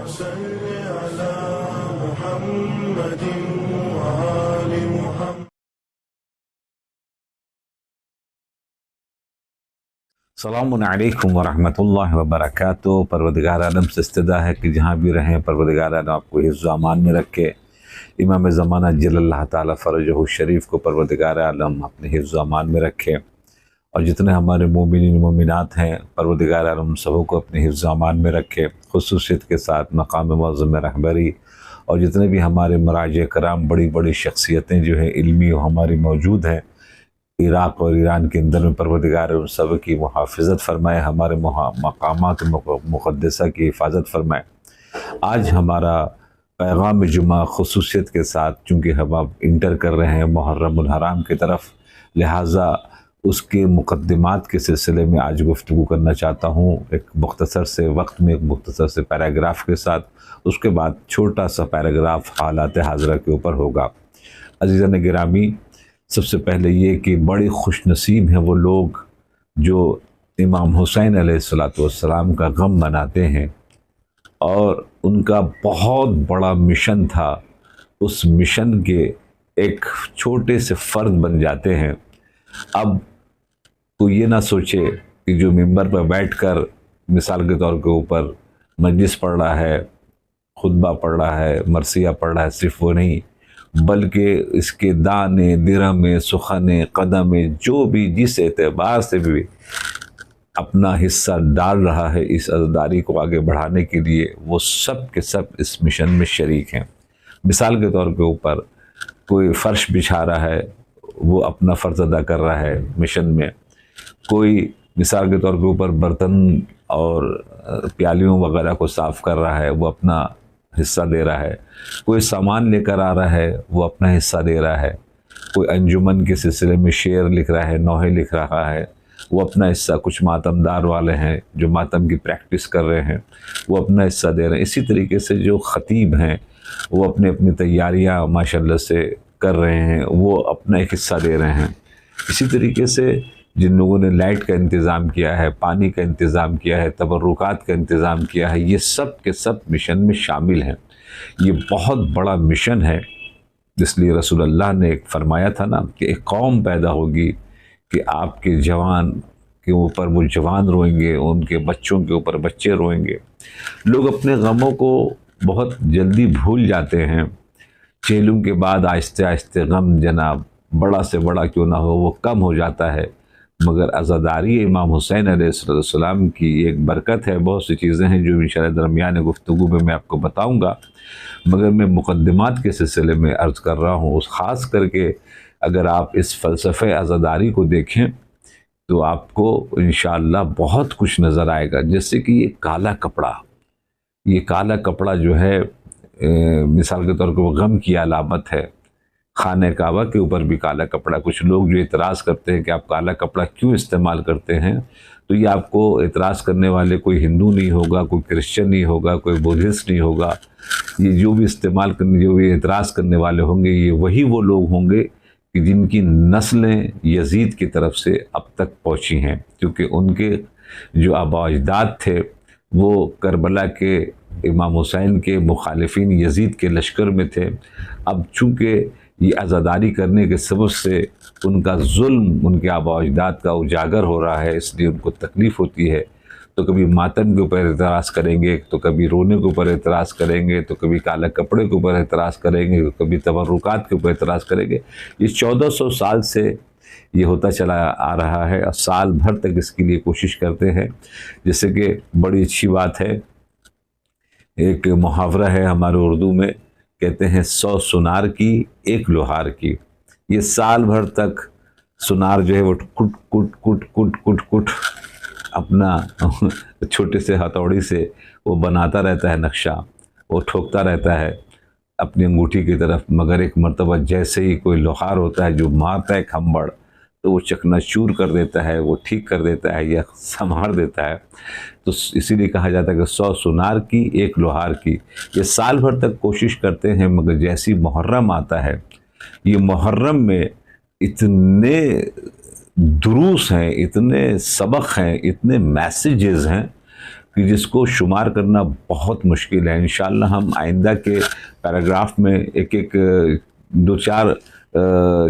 सल्लि अला मुहम्मदिन व आलि मुहम्मद। अस्सलामु अलैकुम वरहमतुल्लाहि वबरकातुहू। परवरदिगार आलम से इस्तदा है कि जहाँ भी रहें परवरदिगार आलम आपको हिफ्ज़ व अमान में रखे। इमाम ज़माना जल्लल्लाहु ताला फ़रजहू शरीफ को परवरदिगार आलम अपने हिफ्ज़ व अमान में रखे, और जितने हमारे मोमिनीन मोमिनात हैं परवरदिगार आलम सबों को अपने हिफ्ज़ व अमान में रखे, खुसूसियत के साथ मकाम मुअज़्ज़म रहबरी। और जितने भी हमारे मराज कराम बड़ी बड़ी शख्सियतें जो हैं इल्मी हमारी मौजूद हैं इराक़ और ईरान के अंदर में, परवरदिगार उन सब की मुहाफ़िज़त फ़रमाए, हमारे मकामात मुक़द्दसा की हिफाजत फ़रमाए। आज हमारा पैगाम जुमा खुसूसियत के साथ, चूँकि हम अब इंटर कर रहे हैं मुहर्रमुल हराम की तरफ, लिहाजा उसके मुक़द्दिमात के सिलसिले में आज गुफ्तगू करना चाहता हूँ। एक मुख्तसर से वक्त में एक मुख्तसर से पैराग्राफ के साथ, उसके बाद छोटा सा पैराग्राफ हालात हाज़िरा के ऊपर होगा। अज़ीज़ान गिरामी, सबसे पहले ये कि बड़े खुशनसीब हैं वो लोग जो इमाम हुसैन अलैहिस्सलातु वस्सलाम का गम मनाते हैं, और उनका बहुत बड़ा मिशन था, उस मिशन के एक छोटे से फ़र्द बन जाते हैं। अब तो ये ना सोचे कि जो मिंबर पर बैठकर मिसाल के तौर के ऊपर मजलिस पढ़ रहा है, खुतबा पढ़ रहा है, मरसिया पढ़ रहा है, सिर्फ वो नहीं, बल्कि इसके दाने दिरहमें सुखने कदमें जो भी जिस एतबार से भी अपना हिस्सा डाल रहा है इस अज़दारी को आगे बढ़ाने के लिए, वो सब के सब इस मिशन में शरीक हैं। मिसाल के तौर के ऊपर कोई फ़र्श बिछा रहा है, वो अपना फ़र्ज़ अदा कर रहा है मिशन में। कोई मिसाल के तौर के ऊपर बर्तन और प्यालियों वगैरह को साफ़ कर रहा है, वो अपना हिस्सा दे रहा है। कोई सामान लेकर आ रहा है, वो अपना हिस्सा दे रहा है। कोई अंजुमन के सिलसिले में शेर लिख रहा है, नोहे लिख रहा है, वो अपना हिस्सा। कुछ मातमदार वाले हैं जो मातम की प्रैक्टिस कर रहे हैं, वो अपना हिस्सा दे रहे हैं। इसी तरीके से जो ख़तीब हैं वो अपनी अपनी तैयारियाँ माशाल्लाह से कर रहे हैं, वो अपना एक हिस्सा दे रहे हैं। इसी तरीके से जिन लोगों ने लाइट का इंतज़ाम किया है, पानी का इंतज़ाम किया है, तबर्रुकात का इंतज़ाम किया है, ये सब के सब मिशन में शामिल हैं। ये बहुत बड़ा मिशन है, इसलिए रसूलुल्लाह ने एक फरमाया था ना कि एक कौम पैदा होगी कि आपके जवान के ऊपर वो जवान रोएंगे, उनके बच्चों के ऊपर बच्चे रोएंगे। लोग अपने गमों को बहुत जल्दी भूल जाते हैं। चेलों के बाद आहिस्ते आहिस्ते गम जनाब बड़ा से बड़ा क्यों ना हो वो कम हो जाता है, मगर अज़ादारी इमाम हुसैन अलैहिस्सलाम की एक बरकत है। बहुत सी चीज़ें हैं जो इंशाअल्लाह दरमियान गुफ्तगू में मैं आपको बताऊंगा, मगर मैं मुक़द्दिमात के सिलसिले में अर्ज़ कर रहा हूँ। उस ख़ास करके अगर आप इस फ़लसफ़े अज़ादारी को देखें तो आपको इंशाअल्लाह बहुत कुछ नज़र आएगा। जैसे कि ये काला कपड़ा जो है मिसाल के तौर पर वो गम की अलामत है। खाने काबा के ऊपर भी काला कपड़ा। कुछ लोग जो एतराज़ करते हैं कि आप काला कपड़ा क्यों इस्तेमाल करते हैं, तो ये आपको एतराज़ करने वाले कोई हिंदू नहीं होगा, कोई क्रिश्चियन नहीं होगा, कोई बुद्धिस्ट नहीं होगा। ये जो भी एतराज़ करने वाले होंगे, ये वही वो लोग होंगे कि जिनकी नस्लें यजीद की तरफ से अब तक पहुँची हैं, क्योंकि उनके जो आबा अजदाद थे वो करबला के इमाम हुसैन के मुखालिफिन यजीद के लश्कर में थे। अब चूँकि ये आज़ादारी करने के सबब से उनका जुल्म उनके आबा अजदाद का उजागर हो रहा है, इसलिए उनको तकलीफ़ होती है। तो कभी मातम के ऊपर एतराज़ करेंगे, तो कभी रोने के ऊपर एतराज़ करेंगे, तो कभी काला कपड़े के ऊपर एतराज़ करेंगे, तो कभी तबर्रुकात के ऊपर एतराज़ करेंगे। ये 1400 साल से ये होता चला आ रहा है, और साल भर तक इसके लिए कोशिश करते हैं। जैसे कि बड़ी अच्छी बात है, एक मुहावरा है हमारे उर्दू में, कहते हैं 100 सुनार की 1 लोहार की। ये साल भर तक सुनार जो है वो कुट कुट कुट कुट कुट कुट अपना छोटे से हथौड़ी से वो बनाता रहता है नक्शा, वो ठोकता रहता है अपनी अंगूठी की तरफ, मगर एक मर्तबा जैसे ही कोई लोहार होता है जो मारता है खंबड़, तो वो चकनाचूर कर देता है, वो ठीक कर देता है या संभाल देता है। तो इसीलिए कहा जाता है कि 100 सुनार की 1 लोहार की। ये साल भर तक कोशिश करते हैं, मगर जैसी मुहर्रम आता है, ये मुहर्रम में इतने दुरूस हैं, इतने सबक हैं, इतने मैसेजेस हैं, कि जिसको शुमार करना बहुत मुश्किल है। इंशाअल्लाह हम आइंदा के पैराग्राफ में एक एक दो चार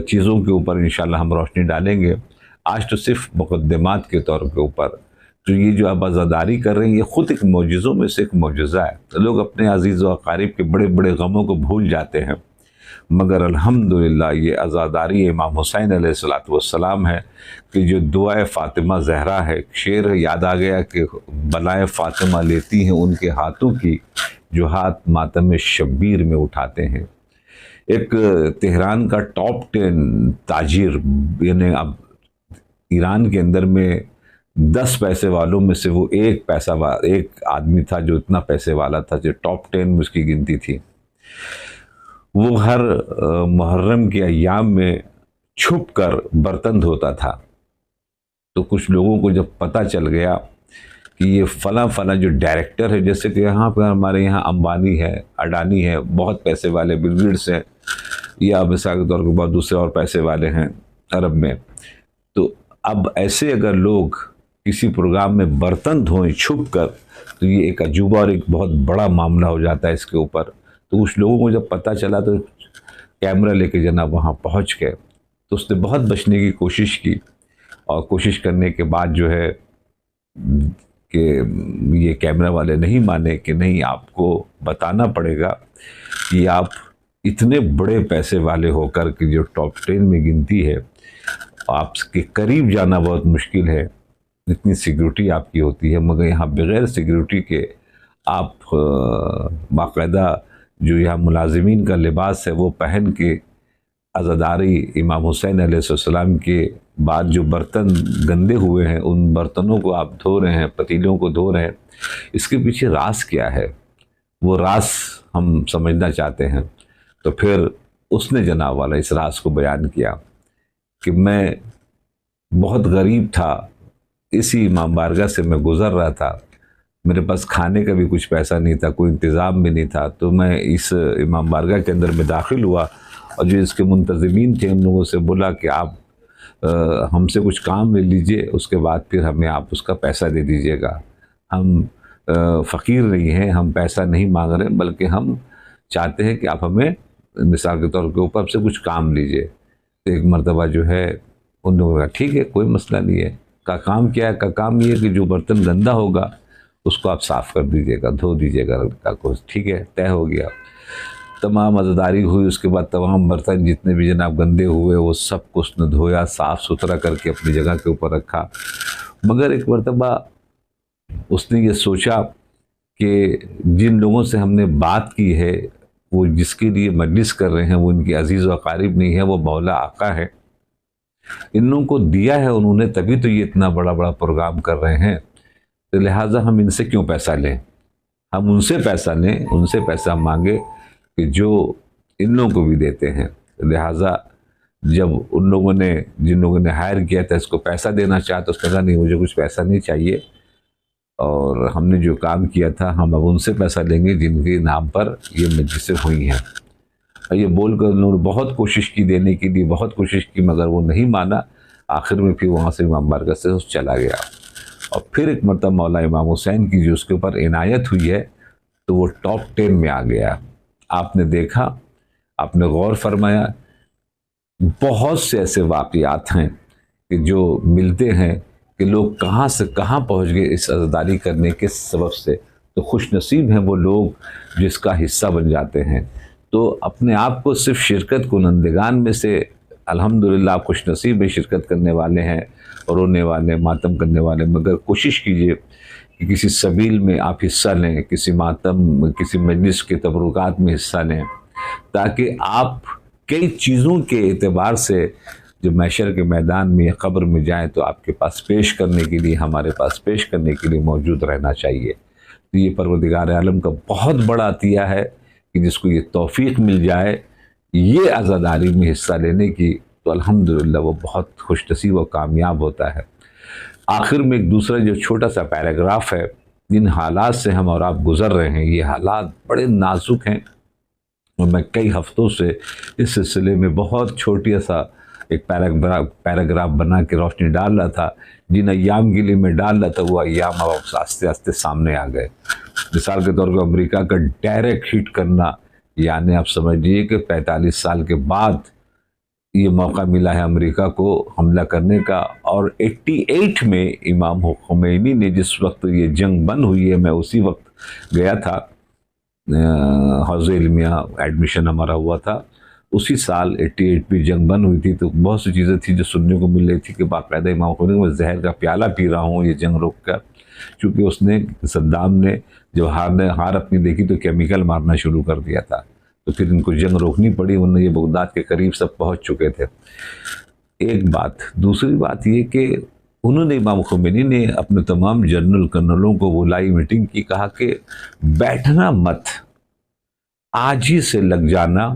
चीज़ों के ऊपर इंशाअल्लाह हम रोशनी डालेंगे। आज तो सिर्फ मुकद्दमात के तौर के ऊपर तो ये जो अब आज़ादारी कर रहे हैं, ये ख़ुद एक मौजज़ों में से एक मौजज़ा है। तो लोग अपने अजीज़ व अक़ारिब के बड़े बड़े गमों को भूल जाते हैं, मगर अल्हम्दुलिल्लाह ये आज़ादारी इमाम हुसैन अलैहिस्सलातु वस्सलाम है कि जो दुआए फ़ातिमा ज़हरा है। शेर याद आ गया कि बलाए फ़ातिमा लेती हैं उनके हाथों की, जो हाथ मातम शब्बीर में उठाते हैं। एक तेहरान का टॉप 10 ताजिर, यानी अब ईरान के अंदर में 10 पैसे वालों में से वो एक आदमी था जो इतना पैसे वाला था, जो टॉप 10 में उसकी गिनती थी। वो हर मुहर्रम के अय्याम में छुप कर बर्तन धोता था। तो कुछ लोगों को जब पता चल गया कि ये फ़ला जो डायरेक्टर है, जैसे कि यहाँ पर हमारे यहाँ अंबानी है, अडानी है, बहुत पैसे वाले बिल गेट्स हैं, या मिसाल के तौर पर बहुत दूसरे और पैसे वाले हैं अरब में, तो अब ऐसे अगर लोग किसी प्रोग्राम में बर्तन धोएं छुप कर, तो ये एक अजूबा और एक बहुत बड़ा मामला हो जाता है इसके ऊपर। तो उस लोगों को जब पता चला तो कैमरा लेके जनाब वहाँ पहुँच गए। तो उसने बहुत बचने की कोशिश की, और कोशिश करने के बाद जो है कि ये कैमरा वाले नहीं माने कि नहीं, आपको बताना पड़ेगा कि आप इतने बड़े पैसे वाले होकर कि जो टॉप 10 में गिनती है, आपके करीब जाना बहुत मुश्किल है, इतनी सिक्योरिटी आपकी होती है, मगर यहाँ बग़ैर सिक्योरिटी के आप बाकायदा जो यहाँ मुलाजिमीन का लिबास है वो पहन के आज़ादारी इमाम हुसैन अलैहिस्सलाम के बाद जो बर्तन गंदे हुए हैं उन बर्तनों को आप धो रहे हैं, पतीलों को धो रहे हैं। इसके पीछे राज क्या है, वो राज हम समझना चाहते हैं। तो फिर उसने जनाब वाला इस राज को बयान किया कि मैं बहुत गरीब था, इसी इमाम बारगाह से मैं गुज़र रहा था, मेरे पास खाने का भी कुछ पैसा नहीं था, कोई इंतज़ाम भी नहीं था। तो मैं इस इमाम बारगाह के अंदर में दाखिल हुआ, और जो इसके मुंतज़िमीन थे उन लोगों से बोला कि आप हमसे कुछ काम ले लीजिए, उसके बाद फिर हमें आप उसका पैसा दे दीजिएगा। हम फ़कीर नहीं हैं, हम पैसा नहीं मांग रहे, बल्कि हम चाहते हैं कि आप हमें मिसाल के तौर के ऊपर से कुछ काम लीजिए। तो एक मरतबा जो है उन लोगों का ठीक है, कोई मसला नहीं है। का काम क्या है? का काम ये है कि जो बर्तन गंदा होगा उसको आप साफ़ कर दीजिएगा, धो दीजिएगा। का कुछ ठीक है, तय हो गया। तमाम आज़ादारी हुई, उसके बाद तमाम बर्तन जितने भी जनाब गंदे हुए वो सब को उसने धोया, साफ़ सुथरा करके अपनी जगह के ऊपर रखा। मगर एक मरतबा उसने ये सोचा कि जिन लोगों से हमने बात की है, वो जिसके लिए मजलिस कर रहे हैं वो इनके अजीज़ व अक़ारिब नहीं है, वो मौला आका है। इन लोगों को दिया है उन्होंने, तभी तो ये इतना बड़ा बड़ा प्रोग्राम कर रहे हैं। तो लिहाजा हम इनसे क्यों पैसा लें, हम उनसे पैसा लें, उनसे पैसा मांगे कि जो इन लोगों को भी देते हैं। लिहाजा जब उन लोगों ने, जिन लोगों ने हायर किया था, इसको पैसा देना चाहा तो उसने कहा नहीं, मुझे कुछ पैसा नहीं चाहिए, और हमने जो काम किया था हम अब उनसे पैसा लेंगे जिनके नाम पर ये मजलिसें हुई हैं। और ये बोलकर उन्होंने बहुत कोशिश की देने के लिए, बहुत कोशिश की, मगर वो नहीं माना। आखिर में फिर वहाँ से इमाम बारगाह से चला गया। और फिर एक मरतबा मौला इमाम हुसैन की जो उसके ऊपर इनायत हुई है, तो वो टॉप 10 में आ गया। आपने देखा, आपने गौर फरमाया, बहुत से ऐसे वाक़यात हैं कि जो मिलते हैं कि लोग कहाँ से कहाँ पहुँच गए इस आज़ादारी करने के सबब से। तो खुश नसीब हैं वो लोग जिसका हिस्सा बन जाते हैं। तो अपने आप को सिर्फ शिरकत कुनंदगान में से अल्हम्दुलिल्लाह आप खुश नसीब में शिरकत करने वाले हैं, और रोने वाले, मातम करने वाले, मगर कोशिश कीजिए कि किसी सबील में आप हिस्सा लें, किसी मातम, किसी मजलिस के तबरुकात में हिस्सा लें, ताकि आप कई चीज़ों के एतबार से जब महशर के मैदान में या कब्र में जाएं तो आपके पास पेश करने के लिए, हमारे पास पेश करने के लिए मौजूद रहना चाहिए। तो ये परवरदिगार आलम का बहुत बड़ा अतिया है कि जिसको ये तौफीक मिल जाए ये आज़ादारी में हिस्सा लेने की, तो अल्हम्दुलिल्लाह वो बहुत खुशनसीब और कामयाब होता है। आखिर में एक दूसरा जो छोटा सा पैराग्राफ है, जिन हालात से हम और आप गुज़र रहे हैं, ये हालात बड़े नाजुक हैं, और मैं कई हफ़्तों से इस सिलसिले में बहुत छोटी सा एक पैराग्राफ बना के रोशनी डाल रहा था, जिन अय्याम के लिए मैं डाल रहा था वो अय्याम अब आस्ते आस्ते सामने आ गए। मिसाल के तौर पर अमेरिका का डायरेक्ट हिट करना, यानी आप समझिए कि 45 साल के बाद ये मौका मिला है अमेरिका को हमला करने का। और 88 में इमाम खुमैनी ने, जिस वक्त ये जंग बंद हुई है, मैं उसी वक्त गया था, हौज़ इल्मिया एडमिशन हमारा हुआ था, उसी साल 88 में जंग बंद हुई थी। तो बहुत सी चीज़ें थी जो सुनने को मिल रही थी कि बाकायदा इमाम खुमैनी, मैं जहर का प्याला पी रहा हूँ ये जंग रोक कर, क्योंकि उसने, सद्दाम ने जब हार अपनी देखी तो केमिकल मारना शुरू कर दिया था, तो फिर इनको जंग रोकनी पड़ी, वरना ये बगदाद के करीब सब पहुंच चुके थे। एक बात। दूसरी बात ये कि उन्होंने, इमाम खुमैनी ने अपने तमाम जनरल कर्नलों को बुलाई मीटिंग की, कहा कि बैठना मत, आज ही से लग जाना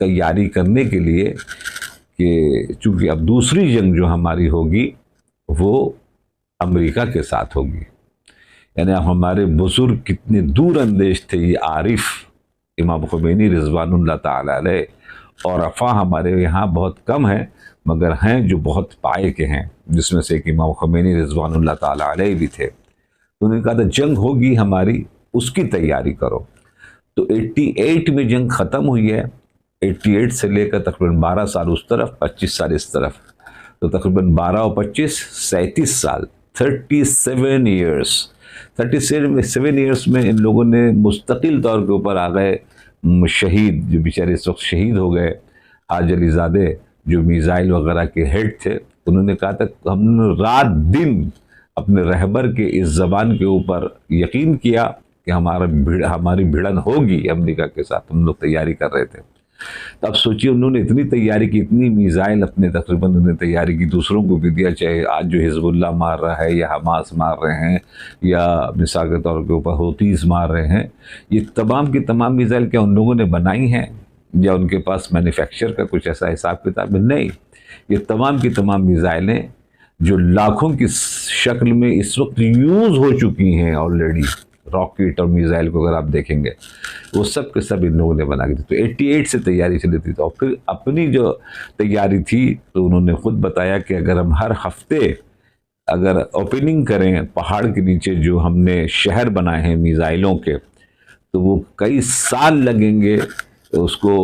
तैयारी करने के लिए, कि चूंकि अब दूसरी जंग जो हमारी होगी वो अमेरिका के साथ होगी। यानी अब हमारे बुजुर्ग कितने दूर अंदेश थे, ये आरिफ इमाम खुमैनी रिज़वानुल्लाह ताला अलैह, और अफ़ा हमारे यहाँ बहुत कम हैं, मगर हैं जो बहुत पाए के हैं, जिसमें से एक इमाम खुमैनी रिज़वानुल्लाह ताला अलैह भी थे। तो उन्होंने कहा था जंग होगी हमारी, उसकी तैयारी करो। तो 88 में जंग ख़त्म हुई है, 88 से लेकर तकरीबन 12 साल उस तरफ, 25 साल इस तरफ, तो तकरीबन 12 और 25 37 साल, 37 ईयर्स। 37 ईयर्स में इन लोगों ने मुस्तकिल तौर के ऊपर आ गए शहीद, जो बेचारे इस वक्त शहीद हो गए, हाज अलीज़ादे जो मिसाइल वगैरह के हेड थे, उन्होंने कहा था हमने रात दिन अपने रहबर के इस ज़बान के ऊपर यकीन किया कि हमारी भिड़न होगी अमेरिका के साथ, हम लोग तैयारी कर रहे थे। तो अब सोचिए उन्होंने इतनी तैयारी की, इतनी मिसाइल अपने तकरीबन उन्होंने तैयारी की, दूसरों को भी दिया, चाहे आज जो हिजबुल्लाह मार रहा है या हमास मार रहे हैं या मिसाल के तौर के ऊपर हूतीज़ मार रहे हैं, ये तमाम की तमाम मिसाइल क्या उन लोगों ने बनाई हैं या उनके पास मैन्युफैक्चर का कुछ ऐसा हिसाब किताब है? नहीं, ये तमाम की तमाम मिसाइलें जो लाखों की शक्ल में इस वक्त यूज़ हो चुकी हैं ऑलरेडी, रॉकेट और मिसाइल को अगर आप देखेंगे वो सब के सब इन लोगों ने बना के दी। तो 88 से तैयारी चली थी। तो फिर अपनी जो तैयारी थी तो उन्होंने खुद बताया कि अगर हम हर हफ्ते अगर ओपनिंग करें पहाड़ के नीचे जो हमने शहर बनाए हैं मिसाइलों के, तो वो कई साल लगेंगे उसको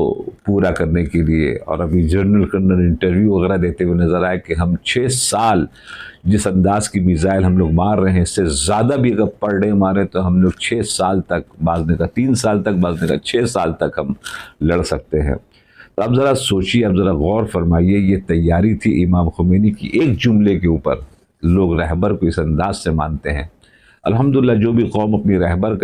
पूरा करने के लिए। और अभी जनरल कर्नल इंटरव्यू वगैरह देते हुए नज़र आए कि हम 6 साल जिस अंदाज की मिसाइल हम लोग मार रहे हैं, इससे ज़्यादा भी अगर पर डे मारे तो हम लोग 6 साल तक, बाज़ने का 3 साल तक, बाज़ने का 6 साल तक हम लड़ सकते हैं। तो अब ज़रा सोचिए, अब ज़रा गौर फरमाइए, ये तैयारी थी इमाम खुमैनी की एक जुमले के ऊपर। लोग रहबर को इस अंदाज से मानते हैं। अल्हम्दुलिल्लाह जो भी कौम अपनी रहबर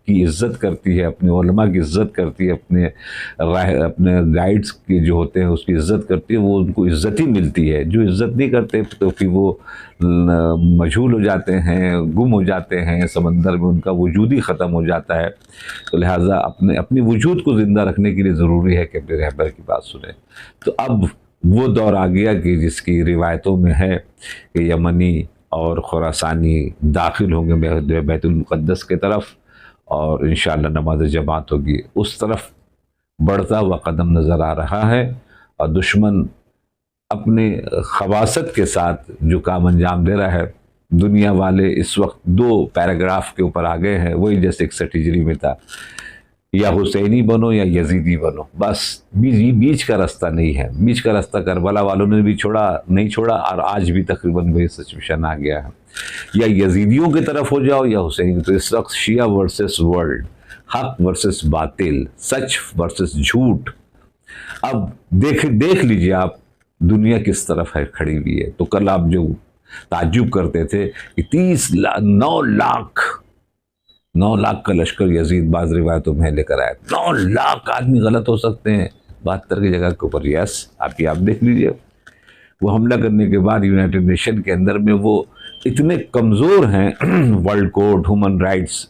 की इज़्ज़त करती है, अपने उलमा की इज़्ज़त करती है, अपने गाइड्स के जो होते हैं उसकी इज़्ज़त करती है, वो उनको इज़्ज़त ही मिलती है। जो इज़्ज़त नहीं करते तो फिर वो मजहूल हो जाते हैं, गुम हो जाते हैं, समंदर में उनका वजूद ही ख़त्म हो जाता है। तो लिहाजा अपने वजूद को ज़िंदा रखने के लिए ज़रूरी है कि अपने रहबर की बात सुने। तो अब वो दौर आ गया कि जिसकी रिवायतों में है कि यमनी और खुरासानी दाखिल होंगे बैतुल मुक़द्दस की तरफ, और इंशाअल्लाह नमाज जमात होगी। उस तरफ बढ़ता हुआ कदम नज़र आ रहा है, और दुश्मन अपने खबासत के साथ जो काम अंजाम दे रहा है, दुनिया वाले इस वक्त 2 पैराग्राफ के ऊपर आ गए हैं। वही जैसे 61 हिजरी में था, या हुसैनी बनो या यजीदी बनो, बस बीच का रास्ता नहीं है। बीच का रास्ता करबला वालों ने भी नहीं छोड़ा, और आज भी तकरीबन वही सिचुएशन आ गया है। या यजीदियों की तरफ हो जाओ या हुसैनी। तो इस वक्त शिया वर्सेस वर्ल्ड, हक वर्सेस बातिल, सच वर्सेस झूठ। अब देख लीजिए आप दुनिया किस तरफ है खड़ी हुई है। तो कल आप जो ताज्जुब करते थे कि 9 लाख का लश्कर यजीद बाज रिवायतों में लेकर आया। 9 लाख आदमी गलत हो सकते हैं 72 की जगह के ऊपर। यस, आप देख लीजिए, वो हमला करने के बाद यूनाइटेड नेशन के अंदर में वो इतने कमज़ोर हैं world court, human rights,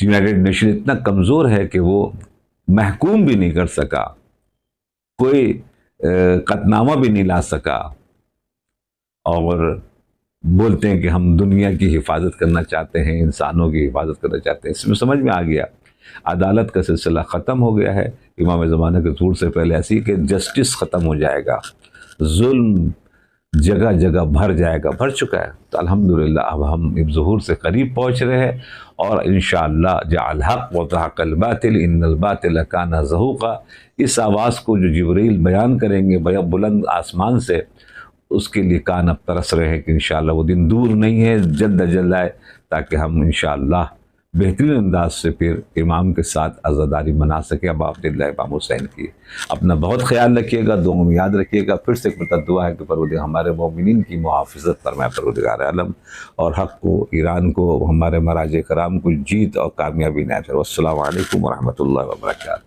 United nation इतना कमज़ोर है कि वो महकूम भी नहीं कर सका, कोई कतनामा भी नहीं ला सका, और बोलते हैं कि हम दुनिया की हिफाजत करना चाहते हैं, इंसानों की हिफाजत करना चाहते हैं। इसमें समझ में आ गया अदालत का सिलसिला ख़त्म हो गया है। इमाम ज़माना के ज़हूर से पहले ऐसी कि जस्टिस ख़त्म हो जाएगा, जुल्म जगह जगह भर जाएगा, भर चुका है। तो अल्हम्दुलिल्लाह अब हम ज़हूर से करीब पहुँच रहे हैं और इंशाअल्लाह जअल हक़ व ज़हक़ल बातिल इन्नल बातिल काना ज़हूक़ा, इस आवाज़ को जो जिब्रील बयान करेंगे बुलंद आसमान से, उसके लिए कान अब तरस रहे हैं कि इंशाअल्लाह वो दिन दूर नहीं है, जल्द अज जल्द आए, ताकि हम इंशाअल्लाह बेहतरीन अंदाज से फिर इमाम के साथ अज़ादारी मना सकें अब अब्दुल्लाह इमाम हुसैन की। अपना बहुत ख्याल रखिएगा, दुआ में याद रखिएगा। फिर से एक बार दुआ है कि परवरदिगार हमारे मोमिनीन की मुहाफ़िज़त फरमाए परवरदिगार आलम, और हक़ को, ईरान को, हमारे मराजे कराम को जीत और कामयाबी नायत फरमाए। अस्सलामु अलैकुम व रहमतुल्लाहि व बरकातहू।